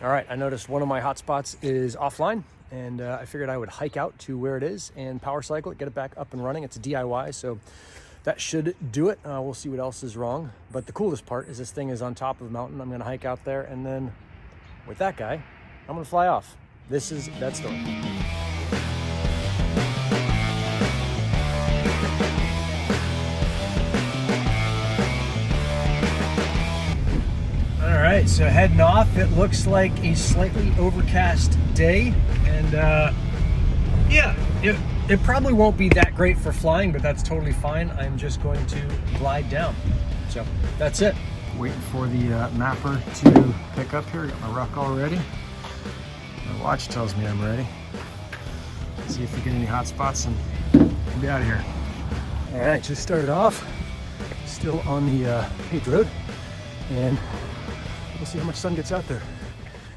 All right, I noticed one of my hotspots is offline, and I figured I would hike out to where it is and power cycle it, get it back up and running. It's a DIY, so that should do it. We'll see what else is wrong. But the coolest part is this thing is on top of the mountain. I'm gonna hike out there, and then with that guy, I'm gonna fly off. This is that story. All right, so heading off. It looks like a slightly overcast day, and yeah, it probably won't be that great for flying, but that's totally fine. I'm just going to glide down. So that's it. Waiting for the mapper to pick up here. Got my ruck all ready. My watch tells me I'm ready. Let's see if we get any hot spots and we'll be out of here. All right, just started off. Still on the paved road, and we'll see how much sun gets out there.